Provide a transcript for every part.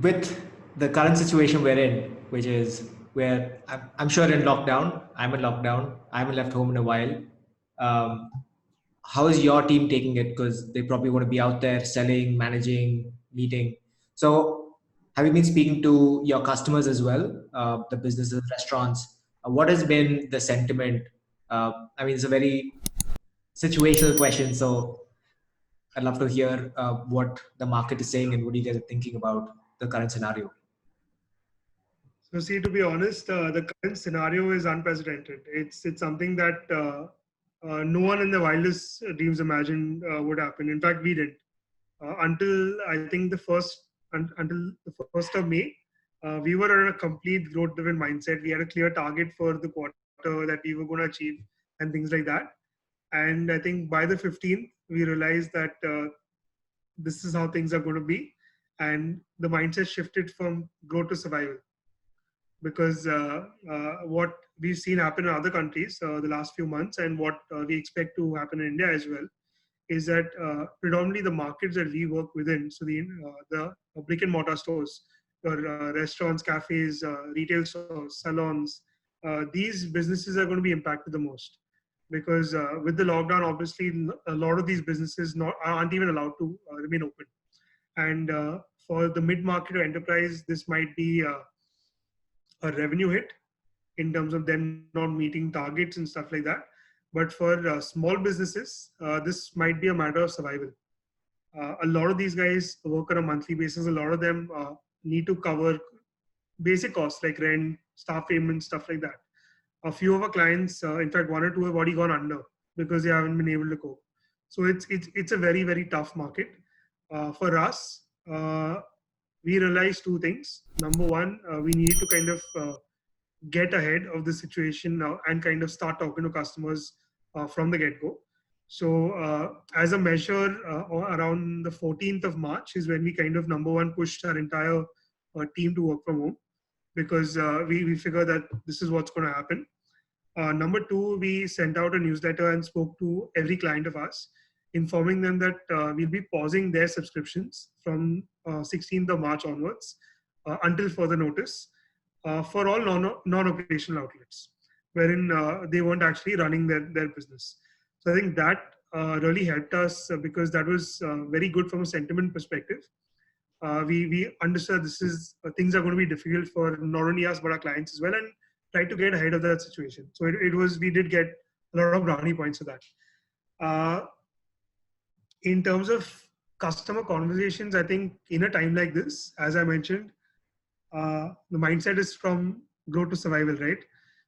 with the current situation we're in, which is where I'm sure in lockdown, I'm in lockdown, I haven't left home in a while. Um, how is your team taking it? Because they probably want to be out there selling, managing, meeting. So, have you been speaking to your customers as well, the businesses, restaurants? What has been the sentiment? I mean, it's a very situational question, so I'd love to hear what the market is saying and what you guys are thinking about the current scenario. So, see, to be honest, the current scenario is unprecedented. It's something that no one in the wildest dreams imagined would happen. In fact, we did until I think until the first of May. We were on a complete growth-driven mindset. We had a clear target for the quarter that we were going to achieve and things like that. And I think by the 15th, we realized that this is how things are going to be, and the mindset shifted from growth to survival because what we've seen happen in other countries the last few months and what we expect to happen in India as well is that predominantly the markets that we work within, so the brick and mortar stores, your restaurants, cafes, retail stores, salons, these businesses are going to be impacted the most because with the lockdown, obviously a lot of these businesses aren't even allowed to remain open. And for the mid market or enterprise, this might be a revenue hit in terms of them not meeting targets and stuff like that. But for small businesses, this might be a matter of survival. A lot of these guys work on a monthly basis. A lot of them need to cover basic costs like rent, staff payments, stuff like that. A few of our clients, in fact, one or two have already gone under because they haven't been able to cope. So it's a very very tough market. For us, we realized two things. Number one, we need to kind of get ahead of the situation now and kind of start talking to customers from the get-go. So as a measure, around the 14th of March is when we kind of number one pushed our entire team to work from home because we figured that this is what's going to happen. Number two, we sent out a newsletter and spoke to every client of ours, informing them that we'll be pausing their subscriptions from 16th of March onwards until further notice for all non-operational outlets, wherein they weren't actually running their business. So I think that really helped us because that was very good from a sentiment perspective. We understood this is things are going to be difficult for not only us but our clients as well, and try to get ahead of that situation. So it was we did get a lot of brownie points for that. Uh, in terms of customer conversations, I think in a time like this, as I mentioned, the mindset is from growth to survival, right?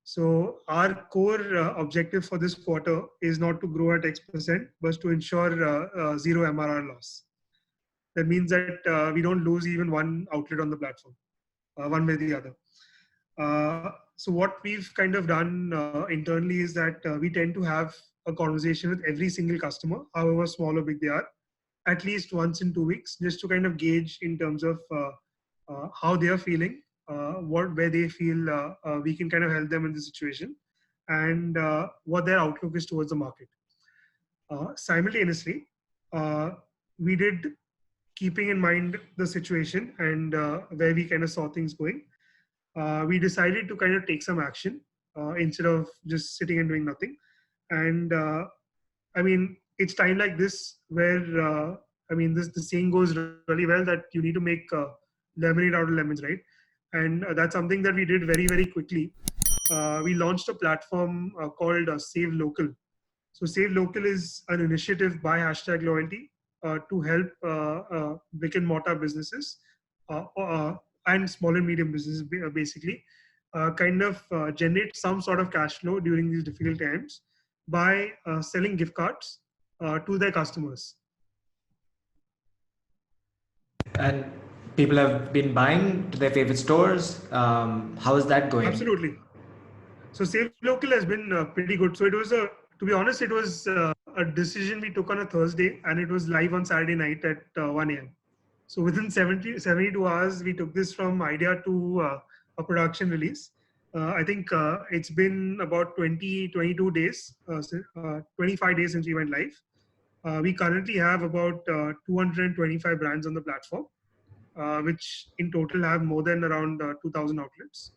So our core objective for this quarter is not to grow at X%, but to ensure zero MRR loss. That means that we don't lose even one outlet on the platform, one way or the other. So what we've kind of done internally is that we tend to have a conversation with every single customer, however small or big they are, at least once in 2 weeks, just to kind of gauge in terms of how they are feeling, where they feel we can kind of help them in the situation, and what their outlook is towards the market. Simultaneously, we did keeping in mind the situation and where we kind of saw things going. We decided to kind of take some action instead of just sitting and doing nothing. And I mean, it's time like this where I mean, this the saying goes really well that you need to make lemonade out of lemons, right? And that's something that we did very very quickly. We launched a platform called Save Local. So Save Local is an initiative by Hashtag Loyalty to help brick and mortar businesses and small and medium businesses basically kind of generate some sort of cash flow during these difficult times by selling gift cards to their customers. And people have been buying to their favorite stores. How is that going? Absolutely. So Save Local has been pretty good. So it was to be honest, it was a decision we took on a Thursday and it was live on Saturday night at 1 a.m. So within 72 hours, we took this from idea to a production release. I think it's been about 22 days, 25 days since we went live. We currently have about 225 brands on the platform. which in total have more than around 2,000 outlets.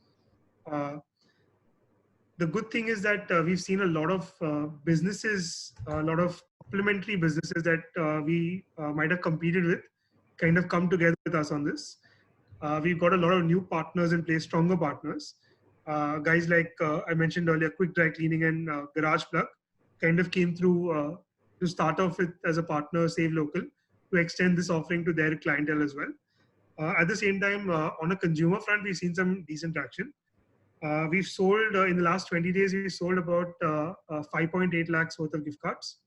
The good thing is that we've seen a lot of businesses, a lot of complementary businesses that we might have competed with, kind of come together with us on this. We've got a lot of new partners in place, stronger partners. Guys like I mentioned earlier, Quick Dry Cleaning and Garage Plug kind of came through to start off with as a partner, Save Local, to extend this offering to their clientele as well. At the same time, on a consumer front, we've seen some decent traction. We've sold in the last 20 days, we sold about 5.8 lakhs worth of gift cards.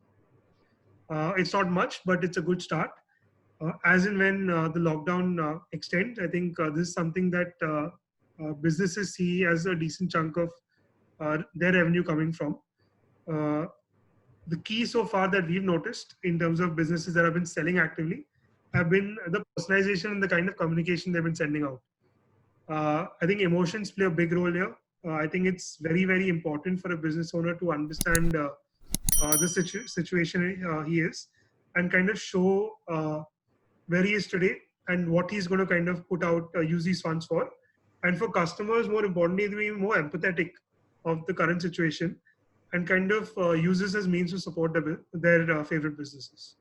It's not much, but it's a good start. As and when the lockdown extends, I think this is something that businesses see as a decent chunk of their revenue coming from. The key so far that we've noticed in terms of businesses that have been selling actively have been the personalization and the kind of communication they've been sending out. I think emotions play a big role here. I think it's very, very important for a business owner to understand the situation he is and kind of show where he is today and what he's going to kind of put out, use these funds for. And for customers, more importantly, to be more empathetic of the current situation and kind of use this as means to support their favorite businesses.